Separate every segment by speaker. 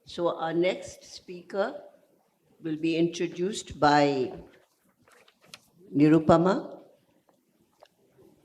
Speaker 1: So our next speaker will be introduced by Nirupama.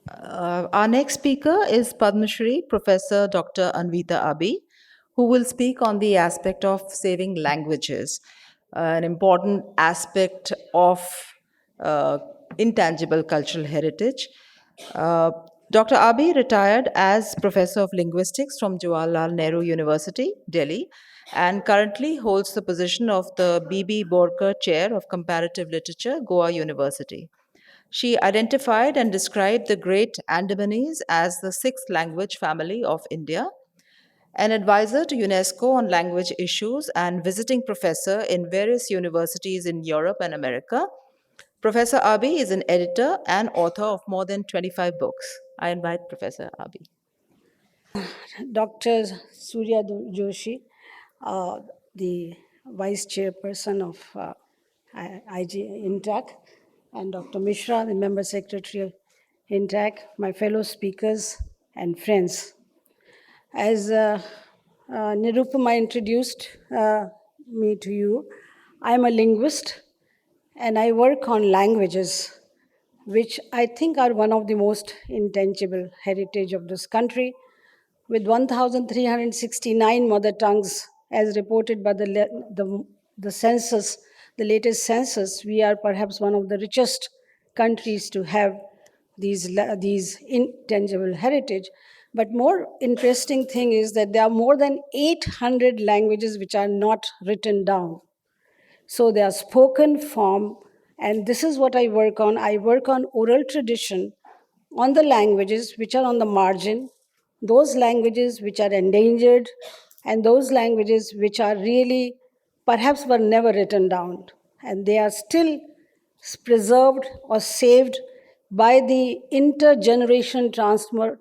Speaker 2: Our next speaker is Padma Shri, Professor Dr. Anvita Abbi, who will speak on the aspect of saving languages, an important aspect of uh, intangible cultural heritage. Uh, Dr. Abbi retired as Professor of Linguistics from Jawaharlal Nehru University, Delhi, and currently holds the position of the B.B. Borkar Chair of Comparative Literature, Goa University. She identified and described the great Andamanese as the sixth language family of India, an advisor to UNESCO on language issues, and visiting professor in various universities in Europe and America. Professor Abbi is an editor and author of more than 25 books. I invite Professor Abbi.
Speaker 3: Dr. Surya Joshi, the Vice Chairperson of IG INTAC, and Dr. Mishra, the Member Secretary of INTAC, my fellow speakers and friends. As Nirupama introduced me to you, I'm a linguist and I work on languages, which I think are one of the most intangible heritage of this country, with 1,369 mother tongues as reported by the census, the latest census. We are perhaps one of the richest countries to have these intangible heritage. But more interesting thing is that there are more than 800 languages which are not written down. So they are spoken form, and this is what I work on. I work on oral tradition on the languages which are on the margin, those languages which are endangered, and those languages which are really perhaps were never written down. And they are still preserved or saved by the intergeneration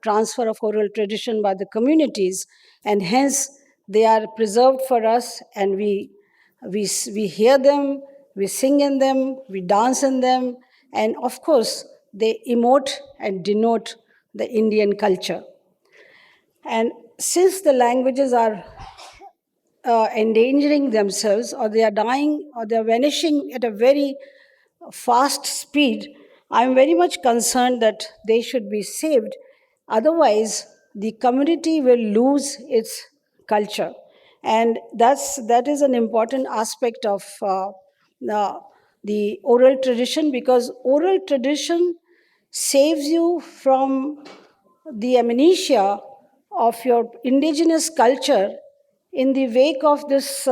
Speaker 3: transfer of oral tradition by the communities, and hence they are preserved for us, and we hear them, we sing in them, we dance in them, and of course, they emote and denote the Indian culture. And since the languages are endangering themselves, or they are dying, or they are vanishing at a very fast speed, I'm very much concerned that they should be saved. Otherwise, the community will lose its culture. And that is an important aspect of the oral tradition, because oral tradition saves you from the amnesia of your indigenous culture in the wake of this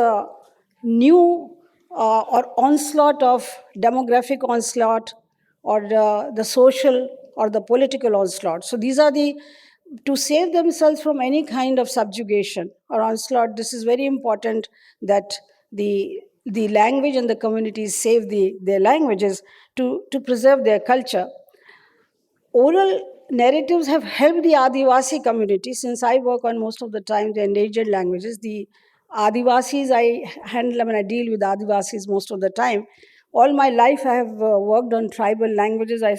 Speaker 3: new or onslaught of demographic onslaught, or the social or the political onslaught. So these are to save themselves from any kind of subjugation or onslaught. This is very important that the language and the communities save their languages to preserve their culture. Oral narratives have helped the Adivasi community, since I work on most of the time the endangered languages. The Adivasis I handle, I deal with Adivasis most of the time. All my life I have worked on tribal languages. I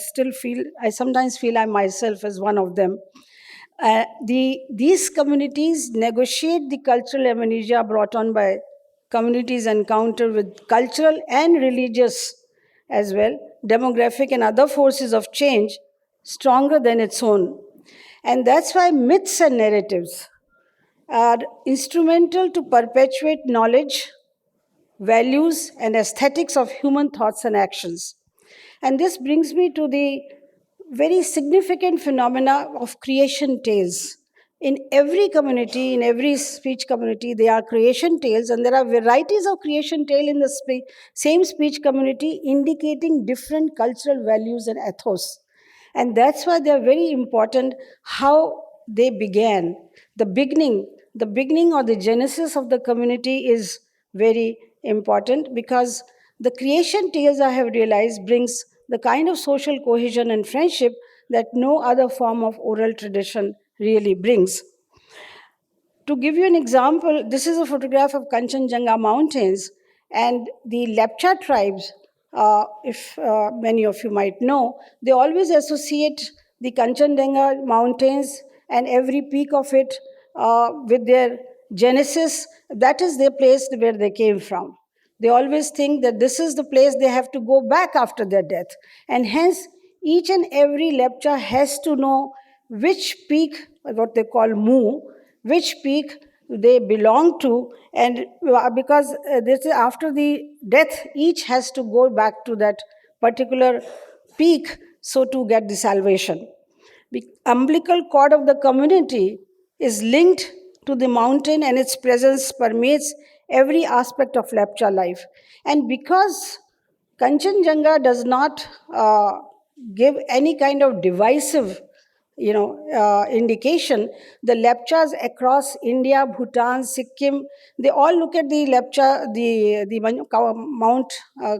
Speaker 3: sometimes feel I myself as one of them. These communities negotiate the cultural amnesia brought on by communities encounter with cultural and religious as well, demographic and other forces of change stronger than its own. And that's why myths and narratives are instrumental to perpetuate knowledge, values, and aesthetics of human thoughts and actions. And this brings me to the very significant phenomena of creation tales. In every community, in every speech community, there are creation tales, and there are varieties of creation tale in the same speech community, indicating different cultural values and ethos. And that's why they're very important, how they began. The beginning or the genesis of the community is very important, because the creation tales, I have realized, brings the kind of social cohesion and friendship that no other form of oral tradition really brings. To give you an example, this is a photograph of Kanchenjunga Mountains, and the Lepcha tribes, if many of you might know, they always associate the Kanchenjunga Mountains and every peak of it with their Genesis, that is their place where they came from. They always think that this is the place they have to go back after their death. And hence, each and every lepcha has to know which peak, what they call mu, which peak they belong to, and because this is after the death, each has to go back to that particular peak so to get the salvation. The umbilical cord of the community is linked to the mountain, and its presence permeates every aspect of Lepcha life. And because Kanchenjunga does not give any kind of divisive indication, the Lepchas across India, Bhutan, Sikkim, they all look at the Lepcha, the Mount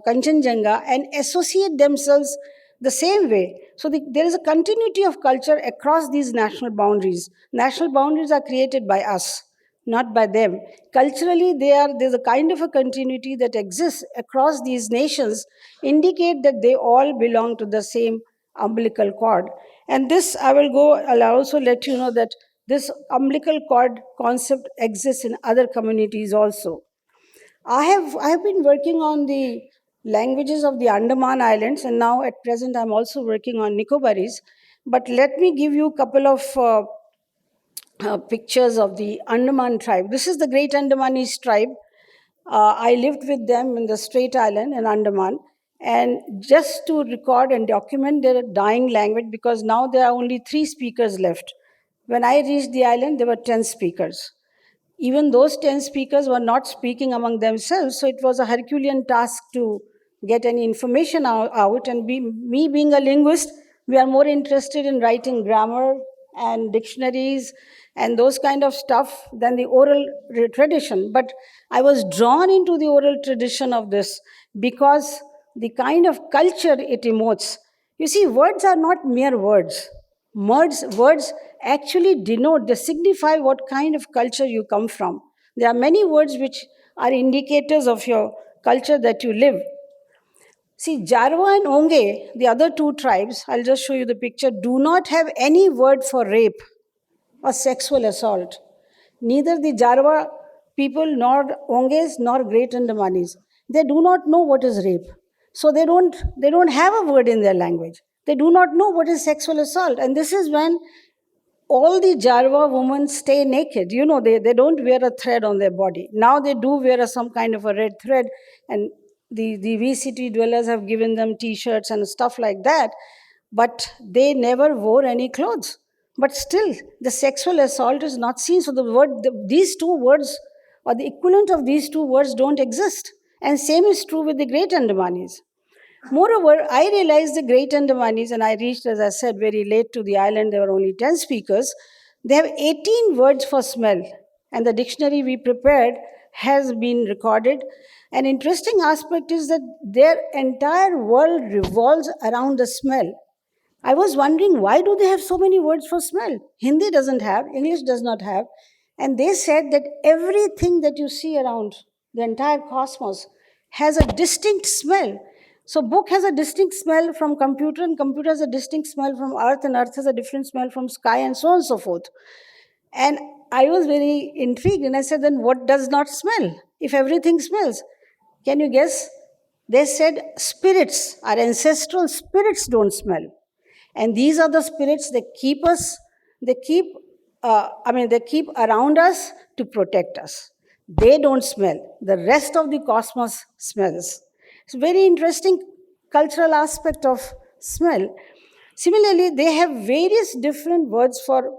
Speaker 3: Kanchenjunga, and associate themselves the same way. So there is a continuity of culture across these national boundaries. National boundaries are created by us, not by them. Culturally, there's a kind of a continuity that exists across these nations, indicate that they all belong to the same umbilical cord. And this, I'll also let you know that this umbilical cord concept exists in other communities also. I have been working on the languages of the Andaman Islands, and now at present I'm also working on Nicobaris. But let me give you a couple of pictures of the Andaman tribe. This is the Great Andamanese tribe. I lived with them in the Strait Island in Andaman. And just to record and document their dying language, because now there are only 3 speakers left. When I reached the island, there were 10 speakers. Even those 10 speakers were not speaking among themselves, so it was a Herculean task to get any information out. And me being a linguist, we are more interested in writing grammar and dictionaries and those kind of stuff than the oral tradition. But I was drawn into the oral tradition of this because the kind of culture it emotes. You see, words are not mere words. Words actually denote, they signify what kind of culture you come from. There are many words which are indicators of your culture that you live. See, Jarwa and Onge, the other 2 tribes, I'll just show you the picture, do not have any word for rape or sexual assault. Neither the Jarwa people, nor Onges, nor Great Andamanis. They do not know what is rape. So they don't have a word in their language. They do not know what is sexual assault. And this is when all the Jarwa women stay naked. They don't wear a thread on their body. Now they do wear some kind of a red thread, and the VCT dwellers have given them t-shirts and stuff like that, but they never wore any clothes. But still, the sexual assault is not seen. So these 2 words, or the equivalent of these 2 words, don't exist. And same is true with the Great Andamanis. Moreover, I realized the Great Andamanis, and I reached, as I said, very late to the island. There were only 10 speakers. They have 18 words for smell, and the dictionary we prepared has been recorded. An interesting aspect is that their entire world revolves around the smell. I was wondering, why do they have so many words for smell? Hindi doesn't have, English does not have. And they said that everything that you see around the entire cosmos has a distinct smell. So book has a distinct smell from computer, and computer has a distinct smell from earth, and earth has a different smell from sky, and so on and so forth. And I was very intrigued, and I said, then what does not smell if everything smells? Can you guess? They said spirits, our ancestral spirits don't smell. And these are the spirits that keep us, they keep around us to protect us. They don't smell. The rest of the cosmos smells. It's a very interesting cultural aspect of smell. Similarly, they have various different words for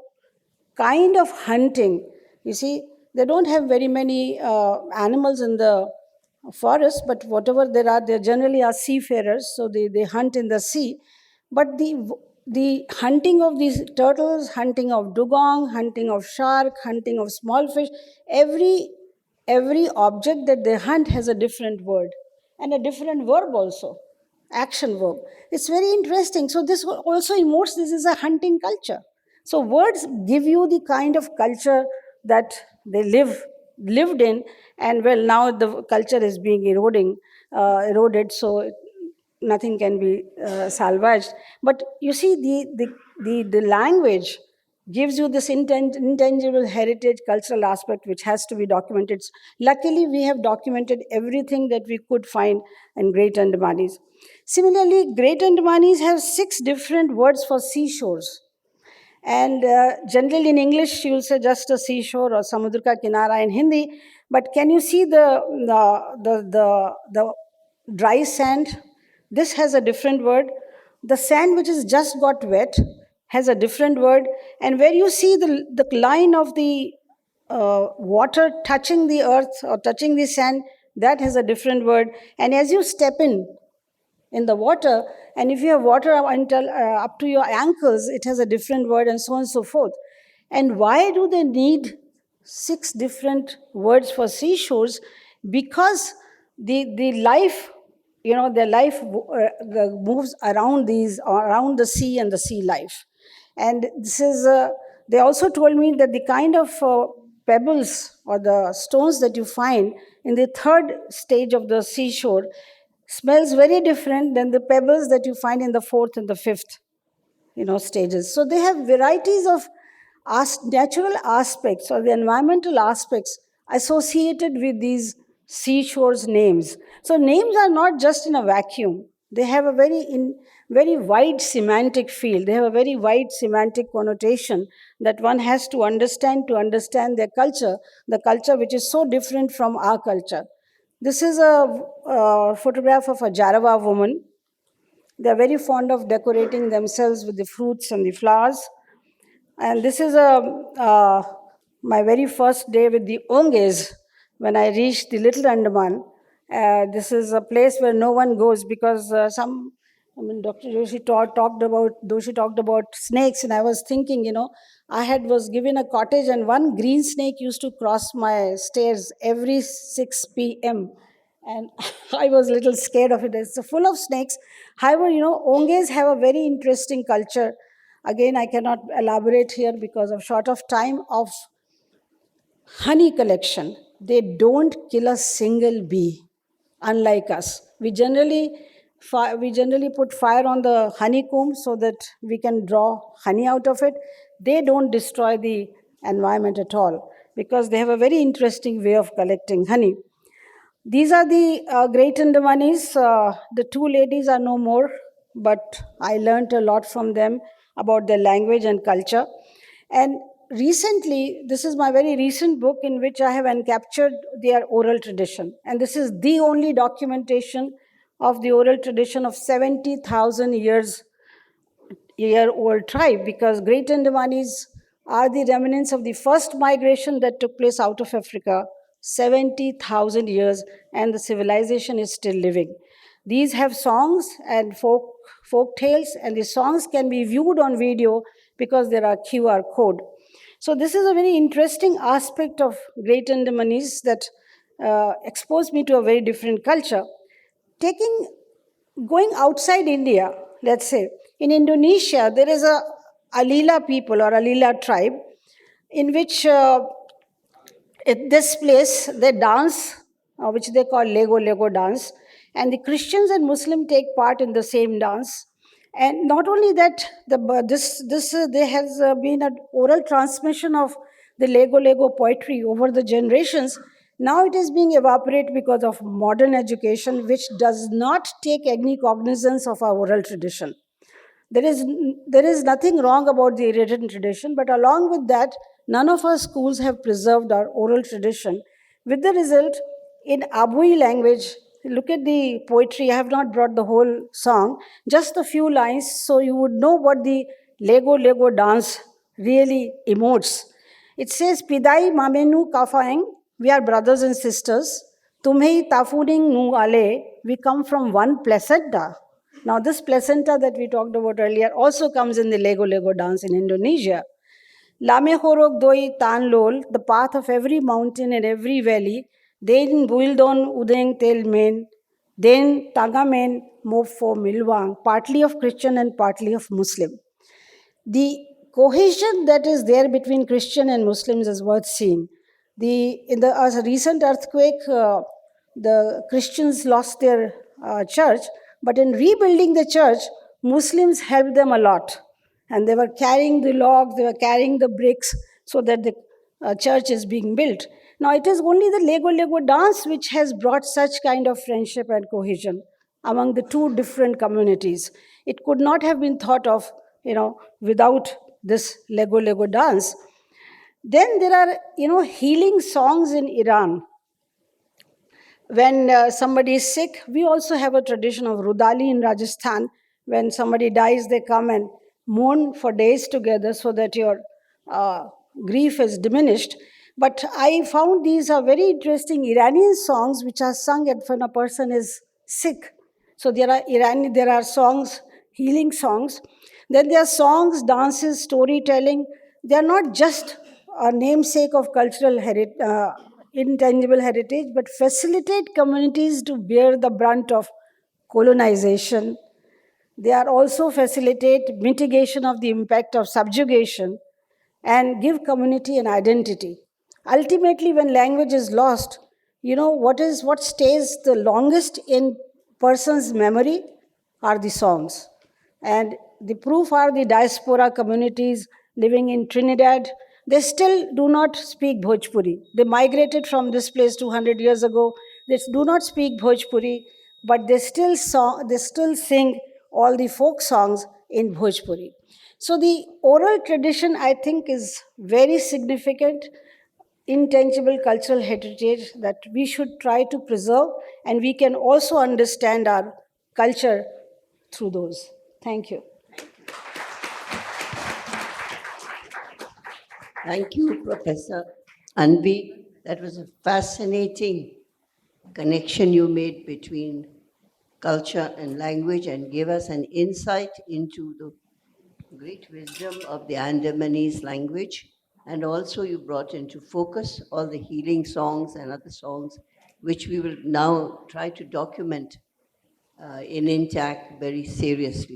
Speaker 3: kind of hunting. You see, they don't have very many animals in the forest, but whatever there are, they generally are seafarers, so they hunt in the sea. But the hunting of these turtles, hunting of dugong, hunting of shark, hunting of small fish, every object that they hunt has a different word and a different verb also, action verb. It's very interesting. So this also emotes, this is a hunting culture. So words give you the kind of culture that they lived in, and well, now the culture is being eroded, so nothing can be salvaged. But you see, the language gives you this intangible heritage, cultural aspect, which has to be documented. Luckily, we have documented everything that we could find in Great Andamanis. Similarly, Great Andamanis have 6 different words for seashores. And generally in English, you'll say just a seashore or samudra ka kinara in Hindi. But can you see the dry sand? This has a different word. The sand which has just got wet has a different word. And where you see the line of the water touching the earth or touching the sand, that has a different word. And as you step in the water, and if you have water until up to your ankles, it has a different word, and so on and so forth. And why do they need 6 different words for seashores? Because the life, their life moves around around the sea and the sea life. And this is, they also told me that the kind of pebbles or the stones that you find in the 3rd stage of the seashore smells very different than the pebbles that you find in the 4th and the 5th, stages. So they have varieties of natural aspects or the environmental aspects associated with these seashores names. So names are not just in a vacuum. They have a very wide semantic field. They have a very wide semantic connotation that one has to understand their culture, the culture which is so different from our culture. This is a photograph of a Jarawa woman. They're very fond of decorating themselves with the fruits and the flowers. And this is my very first day with the ongas when I reached the Little Andaman. This is a place where no one goes because Dr. Joshi talked about snakes, and I was thinking, was given a cottage, and one green snake used to cross my stairs every 6 p.m. And I was a little scared of it. It's full of snakes. However, ongas have a very interesting culture. Again, I cannot elaborate here because of short of time, of honey collection. They don't kill a single bee, unlike us. We generally put fire on the honeycomb so that we can draw honey out of it. They don't destroy the environment at all because they have a very interesting way of collecting honey. These are the Great Andamanis. The 2 ladies are no more, but I learned a lot from them about their language and culture. And recently, this is my very recent book in which I have encaptured their oral tradition. And this is the only documentation of the oral tradition of 70,000 year-old tribe, because Great Andamanis are the remnants of the first migration that took place out of Africa 70,000 years, and the civilization is still living. These have songs and folk tales, and the songs can be viewed on video because there are QR code. So this is a very interesting aspect of Great Andamanis that exposed me to a very different culture. Going outside India, let's say, in Indonesia, there is a Alila people or Alila tribe in which at this place they dance, which they call Lego dance, and the Christians and Muslims take part in the same dance. And not only that, there has been an oral transmission of the Lego poetry over the generations. Now it is being evaporated because of modern education, which does not take any cognizance of our oral tradition. There is nothing wrong about the written tradition, but along with that, none of our schools have preserved our oral tradition. With the result, in Abui language, look at the poetry. I have not brought the whole song, just a few lines, so you would know what the Lego dance really emotes. It says, Pidai mamenu kafaeng, we are brothers and sisters. Tumhei tafuning nu ale, we come from one placenta. Now, this placenta that we talked about earlier also comes in the Lego dance in Indonesia. Lame horok doi tanlol, the path of every mountain and every valley. Then buildon udeng tel men. Then tagamen mofo milwang, partly of Christian and partly of Muslim. The cohesion that is there between Christian and Muslims is worth seeing. In a recent earthquake, the Christians lost their church, but in rebuilding the church, Muslims helped them a lot. And they were carrying the logs, they were carrying the bricks so that the church is being built. Now, it is only the Lego dance which has brought such kind of friendship and cohesion among the two different communities. It could not have been thought of, without this Lego dance. Then there are, healing songs in Iran. When somebody is sick, we also have a tradition of Rudali in Rajasthan. When somebody dies, they come and mourn for days together so that your grief is diminished. But I found these are very interesting Iranian songs which are sung when a person is sick. So there are songs, healing songs. Then there are songs, dances, storytelling. They are not just a namesake of cultural intangible heritage, but facilitate communities to bear the brunt of colonization. They are also facilitate mitigation of the impact of subjugation and give community an identity. Ultimately, when language is lost, what stays the longest in person's memory are the songs. And the proof are the diaspora communities living in Trinidad. They still do not speak Bhojpuri. They migrated from this place 200 years ago. They do not speak Bhojpuri, but they still sing all the folk songs in Bhojpuri. So the oral tradition, I think, is very significant, intangible cultural heritage that we should try to preserve, and we can also understand our culture through those. Thank you.
Speaker 1: Thank you, Professor Anvi. That was a fascinating connection you made between culture and language and gave us an insight into the great wisdom of the Andamanese language. And also you brought into focus all the healing songs and other songs, which we will now try to document in intact very seriously.